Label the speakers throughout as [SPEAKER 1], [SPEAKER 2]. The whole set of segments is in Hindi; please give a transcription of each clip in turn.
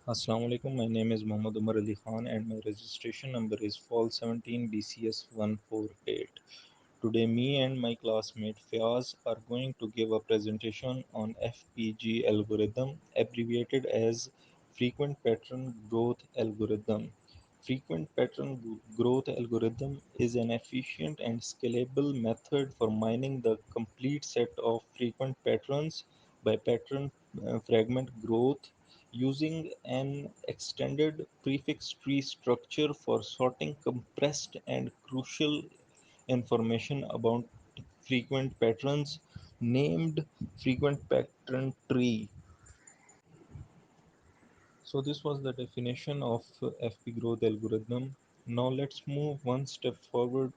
[SPEAKER 1] Assalamu alaikum. My name is Muhammad Umar Ali Khan and my registration number is FAL 17 BCS 148. Today, me and my classmate Fiaz are going to give a presentation on FPG algorithm, abbreviated as Frequent Pattern Growth Algorithm. Frequent Pattern Growth Algorithm is an efficient and scalable method for mining the complete set of frequent patterns by pattern fragment growth using an extended prefix tree structure for sorting compressed and crucial information about frequent patterns named frequent pattern tree. So this was the definition of FP growth algorithm. Now let's move one step forward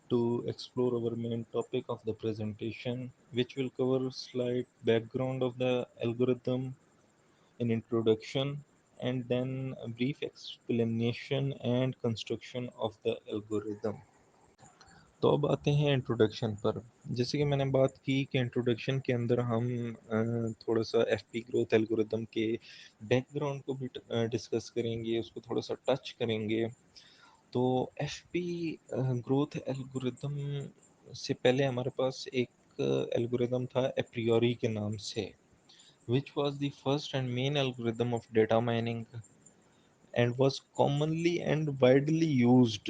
[SPEAKER 1] to explore our main topic of the presentation, which will cover slight background of the algorithm, an introduction, and then a brief explanation and construction of the algorithm. तो अब आते हैं इंट्रोडक्शन पर। जैसे कि मैंने बात की कि इंट्रोडक्शन के अंदर हम थोड़ा सा एफपी ग्रोथ एल्गोरिदम के बैकग्राउंड को भी डिस्कस करेंगे, उसको थोड़ा सा टच करेंगे। तो एफपी ग्रोथ एल्गोरिदम से पहले हमारे पास एक एल्गोरिदम था एप्रियोरी के नाम से, which was the first and main algorithm of data mining and was commonly and widely used,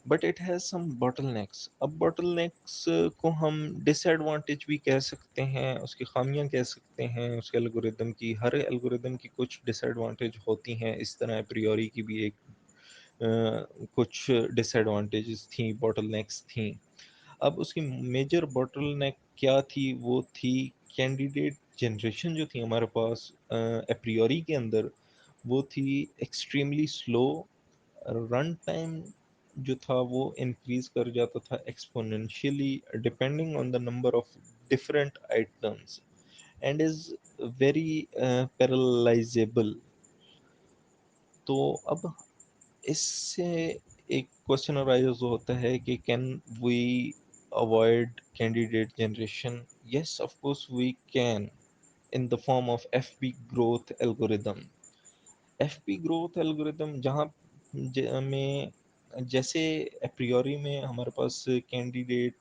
[SPEAKER 1] but it has some bottlenecks. अब bottlenecks को हम disadvantage भी कह सकते हैं, उसकी खामियां कह सकते हैं। उसके एल्गोरिदम की, हर एल्गोरिदम की कुछ डिसएडवांटेज होती हैं, इस तरह प्रियोरी की भी एक कुछ डिसएडवांटेजेस थी, बॉटलनेक्स थी। अब उसकी मेजर बॉटलनेक क्या थी? वो थी कैंडिडेट जनरेशन जो थी हमारे पास एप्रियोरी के अंदर, वो थी एक्सट्रीमली स्लो। रन टाइम जो था वो इंक्रीज कर जाता था exponentially depending on the number of different items and is very parallelizable. तो अब इससे एक क्वेश्चन अराइज होता है कि can we avoid candidate generation? yes, of course we can, in the form of fp growth algorithm। FP growth algorithm जहाँ में जैसे एप्रियोरी में हमारे पास कैंडिडेट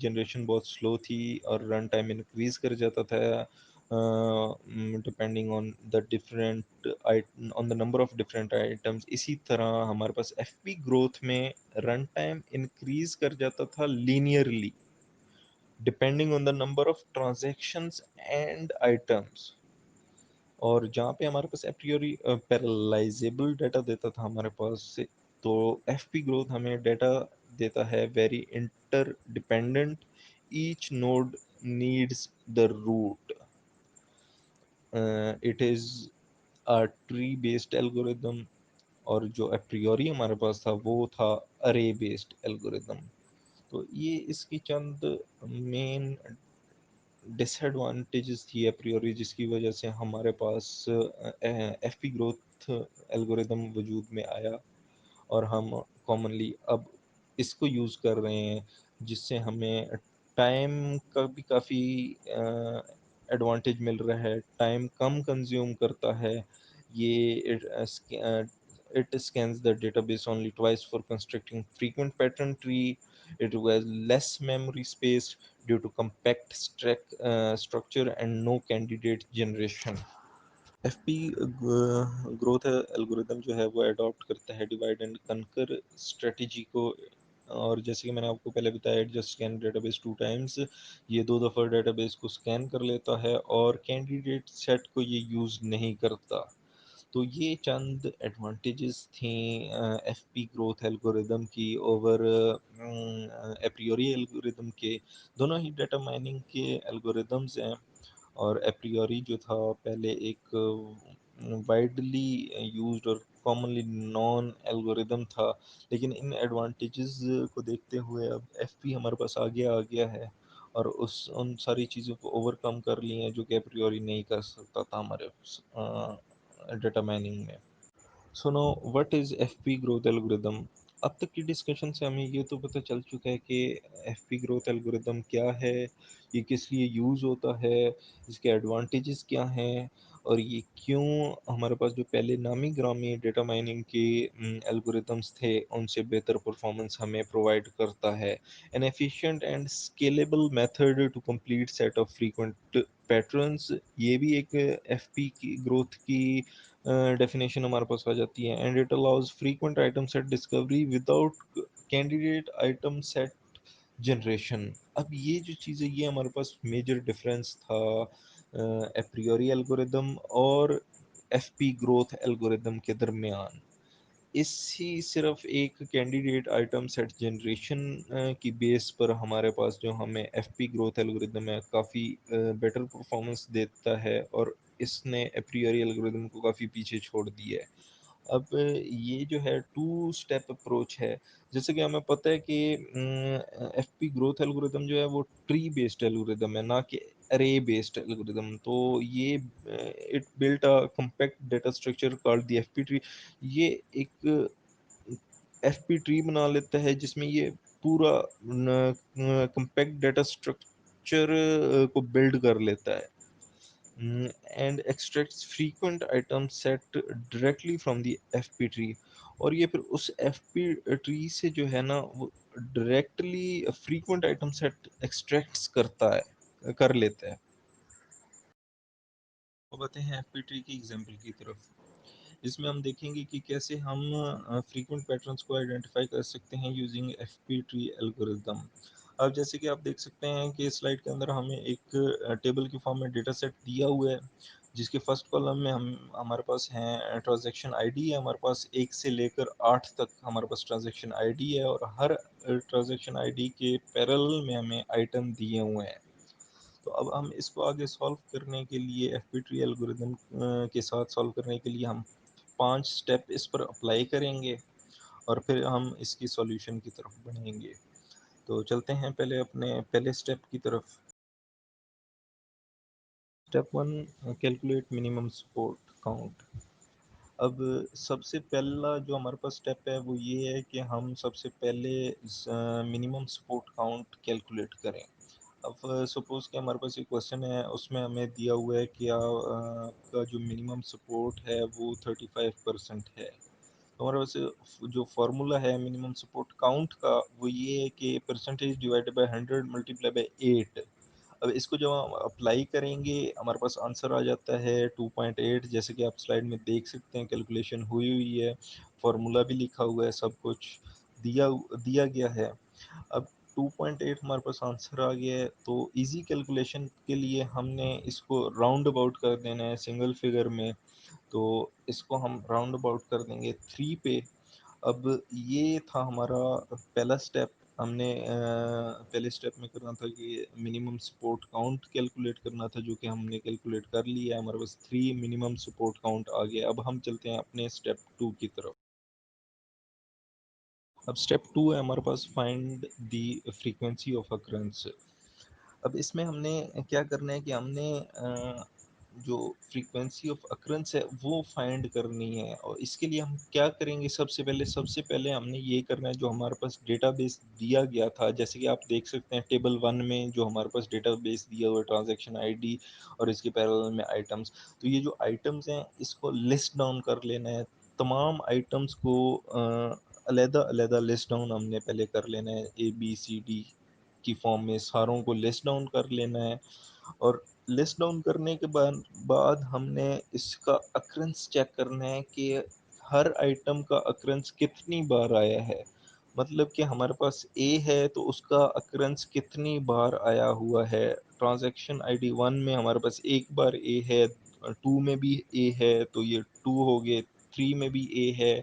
[SPEAKER 1] जनरेशन बहुत स्लो थी और रन टाइम इंक्रीज कर जाता था depending on the different on the number of different items, इसी तरह हमारे पास एफपी ग्रोथ में रन टाइम इंक्रीज कर जाता था linearly depending on the number of transactions and items. और जहाँ पे हमारे पास एप्रियोरी पैरेललाइजेबल डाटा देता था हमारे पास से, तो एफपी ग्रोथ हमें डाटा देता है very inter dependent. Each node needs the root. It is a tree based algorithm. और जो एप्रियोरी हमारे पास था वो था अरे बेस्ड एल्गोरिदम। तो ये इसकी चंद मेन डिसएडवांटेजेस थी अप्रियोरी, जिसकी वजह से हमारे पास एफपी ग्रोथ एल्गोरिदम वजूद में आया और हम कॉमनली अब इसको यूज़ कर रहे हैं, जिससे हमें टाइम का भी काफ़ी एडवांटेज मिल रहा है। टाइम कम कंज्यूम करता है ये। it scans the database only twice for constructing frequent pattern tree. It has less memory space due to compact structure and no candidate generation। FP growth algorithm जो है वो अडॉप्ट करता है डिवाइड एंड कनकर स्ट्रेटजी को। और जैसे कि मैंने आपको पहले बताया, it just scan database two times. ये दो दफ़ा डेटाबेस को स्कैन कर लेता है और कैंडिडेट सेट को ये यूज़ नहीं करता। तो ये चंद एडवांटेजेस थी एफपी ग्रोथ एल्गोरिदम की ओवर एप्रियोरी एल्गोरिदम के। दोनों ही डेटा माइनिंग के एल्गोरिदम्स हैं और एप्रियोरी जो था पहले एक वाइडली यूज्ड और कॉमनली नॉन एल्गोरिदम था। लेकिन इन एडवांटेजेस को देखते हुए अब एफपी हमारे पास आगे आ गया है और उस उन सारी चीज़ों को ओवरकम कर लिए हैं जो कि एप्रियोरी नहीं कर सकता था हमारे डेटा माइनिंग में। So now, what is FP growth algorithm? अब तक की डिस्कशन से हमें ये तो पता चल चुका है कि एफपी ग्रोथ एल्गोरिदम क्या है, ये किस लिए यूज़ होता है, इसके एडवांटेजेस क्या हैं, और ये क्यों हमारे पास जो पहले नामी ग्रामी डेटा माइनिंग के एल्गोरिदम्स थे उनसे बेहतर परफॉर्मेंस हमें प्रोवाइड करता है। An efficient and scalable method to complete set of frequent patterns, ये भी एक एफपी की ग्रोथ की डेफिनेशन हमारे पास आ जाती है। And it allows frequent item set discovery without candidate item set generation. अब ये जो चीज़ है ये हमारे पास मेजर डिफरेंस था एप्रियोरी एल्गोरिदम और एफपी ग्रोथ एल्गोरिदम के दरमियान। इसी सिर्फ एक कैंडिडेट आइटम सेट जनरेशन की बेस पर हमारे पास जो हमें एफपी ग्रोथ एल्गोरिदम है काफ़ी बेटर परफॉर्मेंस देता है, और इसने एप्रियोरी एल्गोरिदम को काफ़ी पीछे छोड़ दिया है। अब ये जो है टू स्टेप अप्रोच है। जैसे कि हमें पता है कि एफपी ग्रोथ एल्गोरिदम जो है वो ट्री बेस्ड एल्गोरिदम है, ना कि अरे बेस्ड एल्गोरिदम। तो ये it built a compact data structure called the FP tree. ये एक एफपी ट्री बना लेता है जिसमें ये पूरा कॉम्पैक्ट डेटा स्ट्रक्चर को बिल्ड कर लेता है and extracts frequent item set directly from the FP tree. और ये फिर उस एफपी ट्री से जो है ना वो directly frequent item set extracts करता है, कर लेता है। अब आते हैं एफपी ट्री की एग्जांपल की तरफ। इसमें हम देखेंगे कि कैसे हम फ्रीक्वेंट पैटर्न्स को आइडेंटिफाई कर सकते हैं यूजिंग एफपी ट्री एल्गोरिदम। अब जैसे कि आप देख सकते हैं कि स्लाइड के अंदर हमें एक टेबल के फॉर्म में डेटा सेट दिया हुआ है, जिसके फर्स्ट कॉलम में हम हमारे पास हैं ट्रांजैक्शन आईडी है, हमारे पास 1 से लेकर 8 तक हमारे पास ट्रांजैक्शन आईडी है, और हर ट्रांजैक्शन आईडी के पैरेलल में हमें आइटम दिए हुए हैं। तो अब हम इसको आगे सॉल्व करने के लिए एफपी ट्री एल्गोरिदम के साथ सॉल्व करने के लिए हम 5 स्टेप इस पर अप्लाई करेंगे, और फिर हम इसकी सॉल्यूशन की तरफ बढ़ेंगे। तो चलते हैं पहले अपने पहले स्टेप की तरफ। Step 1, calculate minimum support count. अब सबसे पहला जो हमारे पास स्टेप है वो ये है कि हम सबसे पहले मिनिमम सपोर्ट काउंट कैलकुलेट करें। अब सपोज़ कि हमारे पास एक क्वेश्चन है, उसमें हमें दिया हुआ है कि आपका जो मिनिमम सपोर्ट है वो 35% है। तो हमारे पास जो फार्मूला है मिनिमम सपोर्ट काउंट का वो ये है कि percentage divided by 100 multiply by 8। अब इसको जब हम अप्लाई करेंगे हमारे पास आंसर आ जाता है 2.8, जैसे कि आप स्लाइड में देख सकते हैं कैलकुलेशन हुई हुई है, फार्मूला भी लिखा हुआ है, सब कुछ दिया दिया गया है। अब 2.8 हमारे पास आंसर आ गया है, तो इजी कैलकुलेशन के लिए हमने इसको राउंड अबाउट कर देना है सिंगल फिगर में। तो इसको हम राउंड अबाउट कर देंगे 3 पे। अब ये था हमारा पहला स्टेप। हमने पहले स्टेप में करना था कि मिनिमम सपोर्ट काउंट कैलकुलेट करना था, जो कि हमने कैलकुलेट कर लिया है, हमारे पास 3 मिनिमम सपोर्ट काउंट आ गया। अब हम चलते हैं अपने स्टेप 2 की तरफ। अब स्टेप 2 है हमारे पास find the frequency of occurrence. अब इसमें हमने क्या करना है कि हमने जो फ्रीक्वेंसी ऑफ अकरेंस है वो फाइंड करनी है, और इसके लिए हम क्या करेंगे, सबसे पहले हमने ये करना है जो हमारे पास डेटाबेस दिया गया था। जैसे कि आप देख सकते हैं टेबल 1 में जो हमारे पास डेटाबेस दिया हुआ है ट्रांजैक्शन आईडी और इसके पैरेलल में आइटम्स। तो ये जो आइटम्स हैं इसको लिस्ट डाउन कर लेना है, तमाम आइटम्स को अलहदा अलहदा लिस्ट डाउन हमने पहले कर लेना है, ए बी सी डी की फॉर्म में सारों को लिस्ट डाउन कर लेना है। और लिस्ट डाउन करने के बाद हमने इसका अक्रेंस चेक करना है कि हर आइटम का अक्रेंस कितनी बार आया है। मतलब कि हमारे पास ए है तो उसका अक्रेंस कितनी बार आया हुआ है। ट्रांजैक्शन आईडी 1 में हमारे पास एक बार ए है, 2 में भी ए है तो ये 2 हो गए, 3 में भी ए है,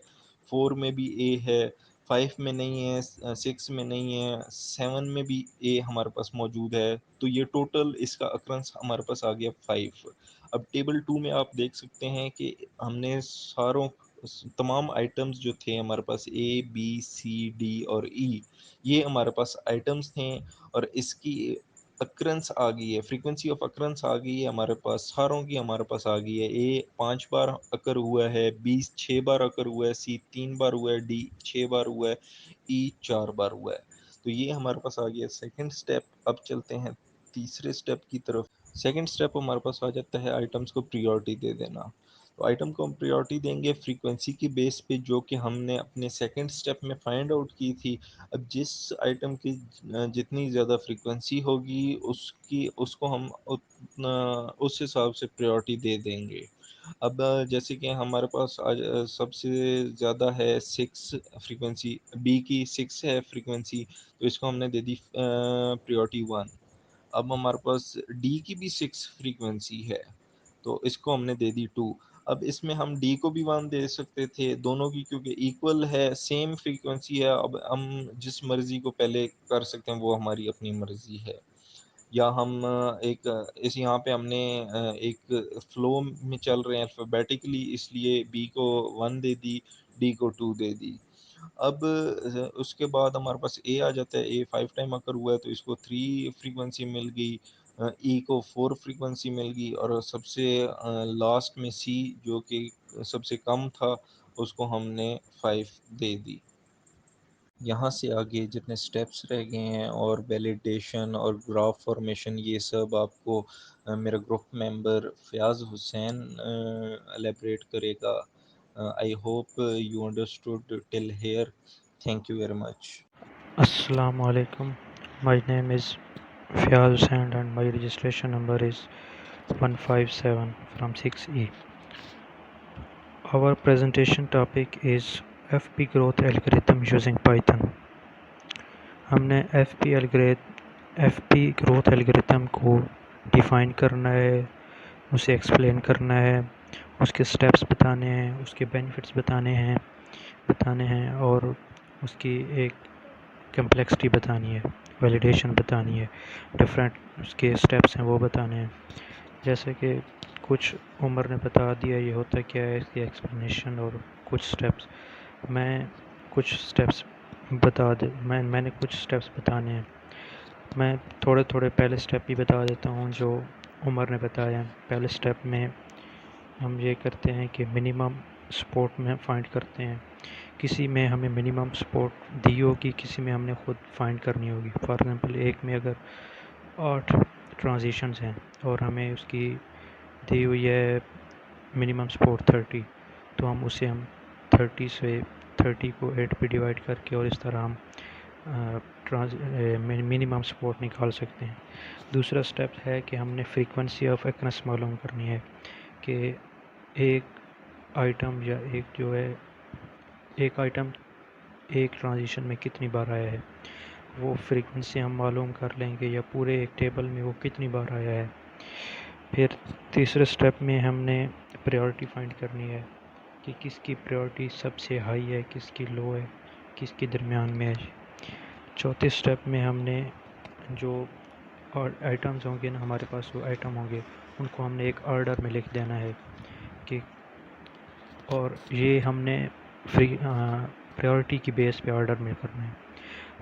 [SPEAKER 1] 4 में भी ए है, 5 में नहीं है, 6 में नहीं है, 7 में भी ए हमारे पास मौजूद है। तो ये टोटल इसका अक्रंस हमारे पास आ गया 5। अब टेबल 2 में आप देख सकते हैं कि हमने सारों तमाम आइटम्स जो थे हमारे पास ए बी सी डी और ई, ये हमारे पास आइटम्स थे, और इसकी अक्रंस आ गई है, फ्रीक्वेंसी ऑफ अक्रंस आ गई है हमारे पास, सारों की हमारे पास आ गई है। ए 5 बार अकर हुआ है, बी 6 बार अकर हुआ है, सी 3 बार हुआ है, डी 6 बार हुआ है, ई 4 बार हुआ है। तो ये हमारे पास आ गया सेकंड स्टेप। अब चलते हैं तीसरे स्टेप की तरफ। सेकंड स्टेप हमारे पास आ जाता है आइटम्स को प्रियोरिटी दे देना। तो आइटम को हम प्रायोरिटी देंगे फ्रीक्वेंसी की बेस पे, जो कि हमने अपने सेकंड स्टेप में फाइंड आउट की थी। अब जिस आइटम की जितनी ज़्यादा फ्रीक्वेंसी होगी उसकी उसको हम उतना उस हिसाब से प्रायोरिटी दे देंगे। अब जैसे कि हमारे पास आज सबसे ज़्यादा है 6 फ्रीक्वेंसी, बी की 6 है फ्रीक्वेंसी, तो इसको हमने दे दी प्रायोरिटी 1। अब हमारे पास डी की भी 6 फ्रीक्वेंसी है, तो इसको हमने दे दी 2। अब इसमें हम डी को भी 1 दे सकते थे, दोनों की क्योंकि इक्वल है, सेम फ्रीक्वेंसी है। अब हम जिस मर्ज़ी को पहले कर सकते हैं, वो हमारी अपनी मर्ज़ी है। या हम इस यहाँ पे हमने एक फ्लो में चल रहे हैं अल्फ़ाबेटिकली, इसलिए बी को 1 दे दी, डी को 2 दे दी। अब उसके बाद हमारे पास ए आ जाता है। ए 5 टाइम अकर हुआ है, तो इसको 3 फ्रीक्वेंसी मिल गई। ई को 4 फ्रीक्वेंसी मिल गई, और सबसे लास्ट में सी, जो कि सबसे कम था, उसको हमने 5 दे दी। यहाँ से आगे जितने स्टेप्स रह गए हैं और वैलिडेशन और ग्राफ फॉर्मेशन, ये सब आपको मेरा group member Fayaz Hussain elaborate करेगा। I hope you understood till here. Thank you very much.
[SPEAKER 2] Assalamu alaikum. My name is Fiaz Hussain and my registration number is 157 from 6E. Our presentation topic is FP growth algorithm using Python. हमने FP growth algorithm को डिफ़ाइन करना है, उसे एक्सप्लेन करना है, उसके स्टेप्स बताने हैं, उसके बेनिफिट्स बताने हैं और उसकी एक कम्प्लेक्सिटी बतानी है, वैलिडेशन बतानी है, डिफरेंट उसके स्टेप्स हैं वो बताने हैं। जैसे कि कुछ उमर ने बता दिया ये होता क्या है, इसकी एक्सप्लेनेशन और कुछ स्टेप्स। मैं कुछ स्टेप्स मैंने कुछ स्टेप्स बताने हैं। मैं थोड़े थोड़े पहले स्टेप भी बता देता हूँ जो उमर ने बताया। पहले स्टेप में हम ये करते हैं कि मिनिमम सपोर्ट में फाइंड करते हैं। किसी में हमें मिनिमम सपोर्ट दी होगी, किसी में हमने खुद फाइंड करनी होगी। फॉर एग्ज़ाम्पल एक में अगर 8 ट्रांजिशंस हैं और हमें उसकी दी हुई है मिनिमम सपोर्ट 30, तो हम 30 को 8 पे डिवाइड करके और इस तरह हम मिनिमम सपोर्ट निकाल सकते हैं। दूसरा स्टेप है कि हमने फ्रीक्वेंसी ऑफ एक्रेंस मालूम करनी है कि एक आइटम या एक आइटम एक ट्रांजिशन में कितनी बार आया है, वो फ्रीक्वेंसी हम मालूम कर लेंगे, या पूरे एक टेबल में वो कितनी बार आया है। फिर तीसरे स्टेप में हमने प्रायोरिटी फाइंड करनी है कि किसकी प्रायोरिटी सबसे हाई है, किसकी लो है, किसकी दरमियान में है। चौथे स्टेप में हमने जो और आइटम्स होंगे ना, हमारे पास जो आइटम होंगे उनको हमने एक ऑर्डर में लिख देना है कि, और ये हमने प्रायोरिटी की बेस पे ऑर्डर में करना है।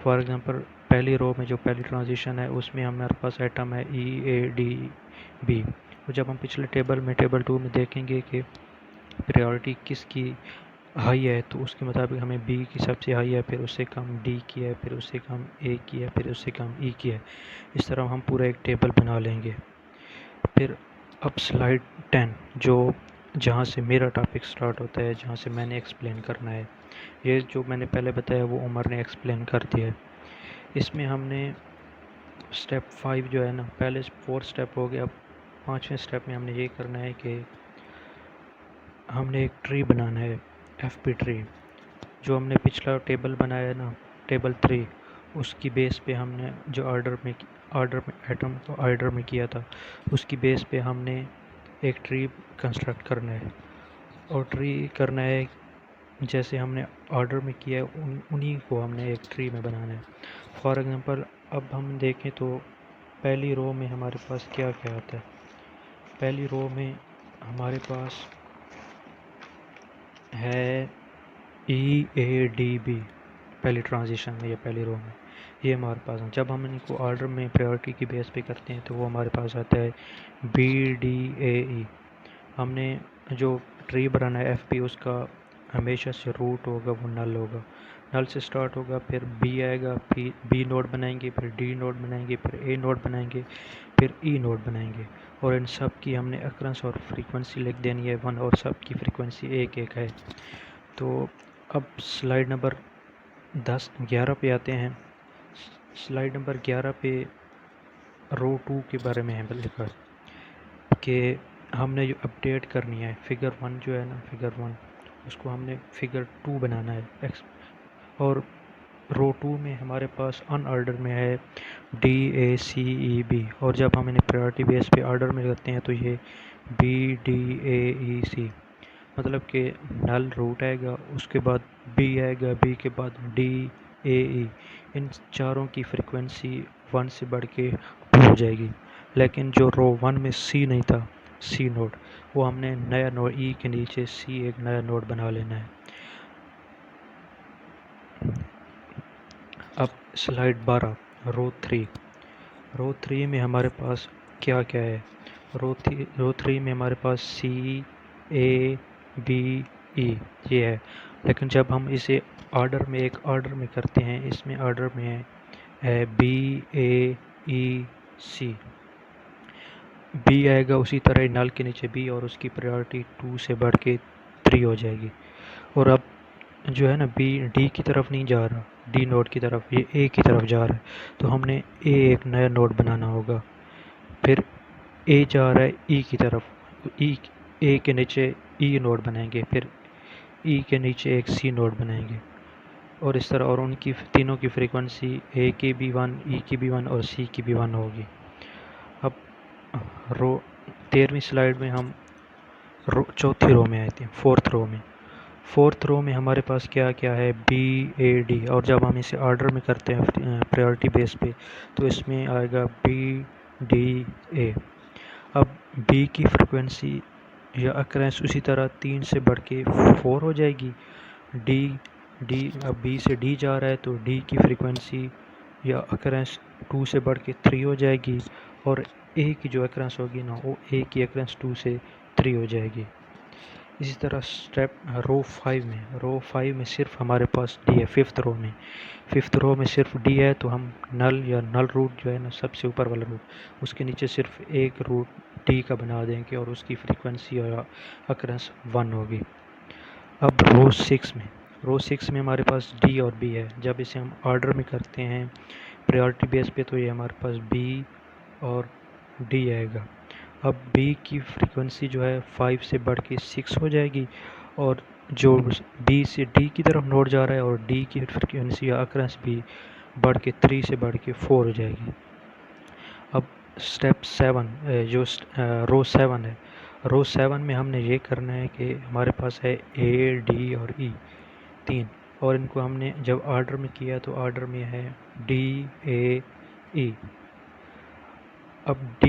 [SPEAKER 2] फॉर एग्ज़ाम्पल पहली रो में जो पहली ट्रांजिशन है उसमें हमारे पास आइटम है EADB। तो जब हम पिछले टेबल 2 में देखेंगे कि प्रायोरिटी किसकी हाई है, तो उसके मुताबिक हमें B की सबसे हाई है, फिर उससे कम D की है, फिर उससे कम A की है, फिर उससे कम E की है। इस तरह हम पूरा एक टेबल बना लेंगे। फिर अब स्लाइड 10, जहाँ से मेरा टॉपिक स्टार्ट होता है, जहाँ से मैंने एक्सप्लेन करना है। ये जो मैंने पहले बताया वो उमर ने एक्सप्लेन कर दिया है। इसमें हमने स्टेप 5 जो है ना, पहले 4 स्टेप हो गए, अब 5वें स्टेप में हमने ये करना है कि हमने एक ट्री बनाना है, FP ट्री। जो हमने पिछला टेबल बनाया है ना, टेबल 3, उसकी बेस पे हमने जो ऑर्डर में आइटम को ऑर्डर में किया था, उसकी बेस पे हमने एक ट्री कंस्ट्रक्ट करना है। और ट्री करना है जैसे हमने ऑर्डर में किया है, उन्हीं को हमने एक ट्री में बनाना है। फॉर एग्ज़ाम्पल अब हम देखें तो पहली रो में हमारे पास क्या क्या आता है। पहली रो में हमारे पास है EADB, पहली ट्रांजिशन में या पहली रो में ये हमारे पास है। जब हम इनको ऑर्डर में प्रायोरिटी की बेस पे करते हैं तो वो हमारे पास आता है BDAE। हमने जो ट्री बनाना है FP, उसका हमेशा से रूट होगा वो नल होगा। नल से स्टार्ट होगा, फिर B आएगा, फिर B नोड बनाएंगे, फिर D नोड बनाएंगे, फिर A नोड बनाएंगे, फिर E नोड बनाएंगे। और इन सब की हमने अक्रंस और फ्रीक्वेंसी लिख देनी है 1, और सब की फ्रीक्वेंसी 1 1 है। तो अब स्लाइड नंबर 11 पे आते हैं। स्लाइड नंबर 11 पे रो 2 के बारे में है लिखा कि हमने जो अपडेट करनी है फिगर 1 जो है ना, फिगर 1 उसको हमने फिगर 2 बनाना है। और रो 2 में हमारे पास अनऑर्डर में है DACEB, और जब हम इन्हें प्रायोरिटी बेस पे ऑर्डर में करते हैं तो ये BDAEC। मतलब कि नल रूट आएगा, उसके बाद B आएगा, B के बाद DAE। इन चारों की फ्रीक्वेंसी 1 से बढ़ के 2 हो जाएगी। लेकिन जो रो 1 में C नहीं था, C नोड, वो हमने नया नोड E के नीचे C एक नया नोड बना लेना है। अब स्लाइड 12, रो 3। रो 3 में हमारे पास क्या क्या है? रो 3 में हमारे पास CABE ये है। लेकिन जब हम इसे ऑर्डर में करते हैं, इसमें ऑर्डर में है BAEC। B आएगा उसी तरह नल के नीचे B, और उसकी प्रायोरिटी 2 से बढ़ के 3 हो जाएगी। और अब जो है ना, B D की तरफ नहीं जा रहा, D नोड की तरफ, ये A की तरफ जा रहा है। तो हमने A एक नया नोड बनाना होगा। फिर A जा रहा है E की तरफ, E A के नीचे E नोड बनाएंगे, फिर E के नीचे एक C नोड बनाएंगे, और इस तरह। और उनकी तीनों की फ्रीक्वेंसी A की भी 1, E की भी 1 और C की भी 1 होगी। अब रो 13वीं स्लाइड में हम चौथी रो में आए थे, फोर्थ रो में हमारे पास क्या क्या है? BAD। और जब हम इसे ऑर्डर में करते हैं प्रायोरिटी बेस पे, तो इसमें आएगा BDA। अब B की फ्रिक्वेंसी या अक्रेंस उसी तरह 3 से बढ़ के 4 हो जाएगी। D D अब B से D जा रहा है तो D की फ्रिक्वेंसी या अक्रेंस 2 से बढ़ के 3 हो जाएगी। और A की जो अक्रेंस होगी ना, वो A की अक्रेंस 2 से 3 हो जाएगी। इसी तरह रो 5 में सिर्फ हमारे पास D है। फिफ्थ रो में सिर्फ D है, तो हम नल रूट जो है ना, सबसे ऊपर वाला रूट, उसके नीचे सिर्फ एक रूट D का बना देंगे, और उसकी फ्रीक्वेंसी और अक्रंस 1 होगी। अब रो 6 में हमारे पास D और B है। जब इसे हम ऑर्डर में करते हैं प्रायोरिटी बेस पे, तो ये हमारे पास B और D आएगा। अब B की फ्रीक्वेंसी जो है 5 से बढ़ के 6 हो जाएगी, और जो B से D की तरफ नोड जा रहा है, और D की फ्रीक्वेंसी या अक्रंस भी बढ़ के 3 से बढ़ के 4 हो जाएगी। अब स्टेप 7 जो रो 7 है, रो 7 में हमने ये करना है कि हमारे पास है A, D और E 3, और इनको हमने जब ऑर्डर में किया तो ऑर्डर में है DAE। अब D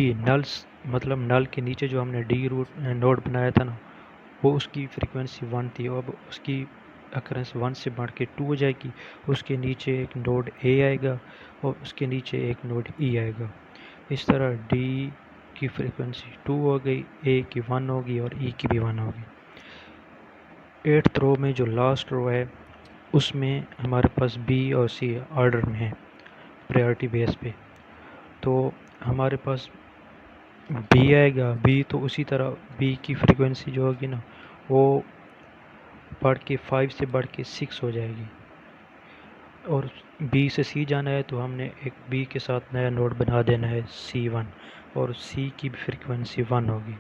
[SPEAKER 2] मतलब नल के नीचे जो हमने D रूट नोड बनाया था ना, वो उसकी फ्रीक्वेंसी 1 थी। अब उसकी अक्रंस 1 से बढ़ के 2 हो जाएगी। उसके नीचे एक नोड A आएगा, और उसके नीचे एक नोड E आएगा। इस तरह D की फ्रीक्वेंसी 2 हो गई, A की 1 होगी, और E की भी 1 होगी। 8th रो में जो लास्ट रो है, उसमें हमारे पास B और C ऑर्डर में है प्रायोरिटी बेस पे। तो हमारे पास B आएगा। B तो उसी तरह B की फ्रीक्वेंसी जो होगी ना, वो बढ़ के 5 से बढ़ के 6 हो जाएगी। और B से C जाना है तो हमने एक B के साथ नया नोड बना देना है C1, और C की फ्रीक्वेंसी 1 होगी।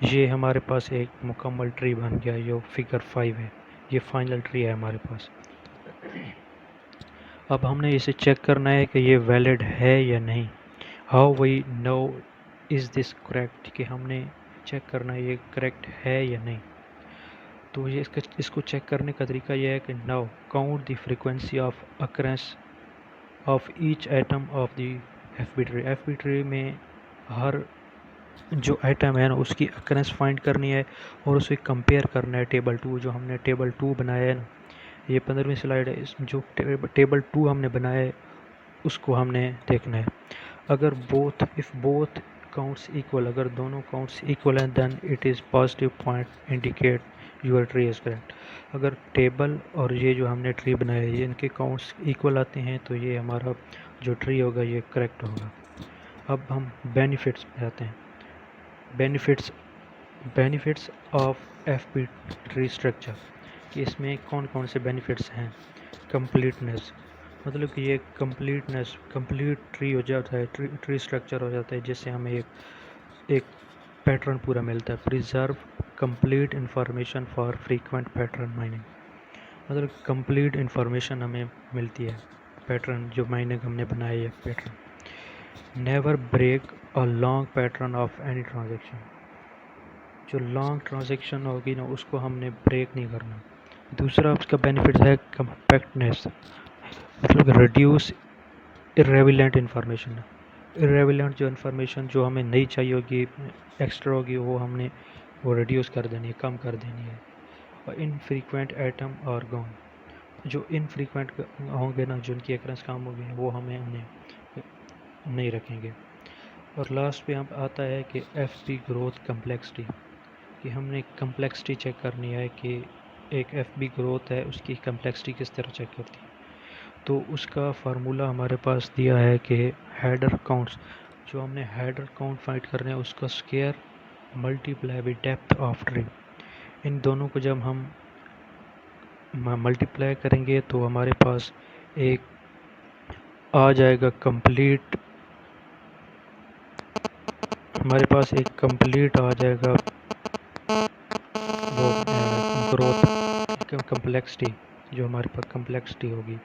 [SPEAKER 2] ये हमारे पास एक मुकम्मल ट्री बन गया, जो फिगर 5 है। ये फाइनल ट्री है हमारे पास। अब हमने इसे चेक करना है कि ये वैलिड है या नहीं। How we know is this correct, कि हमने चेक करना है ये करेक्ट है या नहीं। तो ये इसको चेक करने का तरीका यह है कि now count the frequency of occurrence of each atom of the F B tree में हर जो आइटम है ना, उसकी अकरेंस फाइंड करनी है, और उसे कंपेयर करना है टेबल 2, जो हमने टेबल 2 बनाया है ना। ये 15वीं स्लाइड है। इस जो टेबल 2 हमने बनाया है, उसको हमने देखना है। अगर इफ़ बोथ काउंट्स इक्वल, अगर दोनों काउंट्स इक्वल हैं then it is positive point indicate your tree is correct. अगर टेबल और ये जो हमने ट्री बनाया है इनके काउंट्स इक्वल आते हैं तो ये हमारा जो ट्री होगा ये करेक्ट होगा। अब हम बेनिफिट्स पे आते हैं। Benefits benefits of F P tree structure, कि इसमें कौन कौन से बेनिफिट्स हैं। कंप्लीटनेस, मतलब कि ये कंप्लीट ट्री हो जाता है, ट्री स्ट्रक्चर हो जाता है जिससे हमें एक पैटर्न पूरा मिलता है। Preserve complete information for frequent pattern mining, मतलब कंप्लीट इंफॉर्मेशन हमें मिलती है पैटर्न जो माइनिंग हमने बनाई है pattern. Never break a long pattern of any transaction, जो लॉन्ग ट्रांजेक्शन होगी ना उसको हमने ब्रेक नहीं करना। दूसरा उसका बेनिफिट है कम्पैक्टनेस, मतलब रिड्यूस इरेविलेंट इन्फॉर्मेशन। इरेविलेंट जो इन्फॉर्मेशन जो हमें नहीं चाहिए होगी, एक्स्ट्रा होगी, वो हमने वो रिड्यूस कर देनी है, कम कर देनी है। और इनफ्रीक्वेंट आइटम और गॉन, जो इनफ्रीक्वेंट होंगे ना, जो उनकी एकरेंस काम होगी वो हमें उन्हें नहीं रखेंगे। और लास्ट पे हम आता है कि एफ पी ग्रोथ कम्प्लेक्सिटी, कि हमने कम्प्लेक्सिटी चेक करनी है कि एक एफ बी ग्रोथ है उसकी कम्प्लेक्सिटी किस तरह चेक करती है। तो उसका फार्मूला हमारे पास दिया है कि हेडर काउंट्स, जो हमने हेडर काउंट फाइंड करना है उसका square multiply with depth of tree. इन दोनों को जब हम मल्टीप्लाई करेंगे तो हमारे पास एक आ जाएगा कंप्लीट, हमारे पास एक कंप्लीट आ जाएगा वो ग्रोथ कम्प्लेक्सिटी, जो हमारे पास कम्प्लेक्सिटी होगी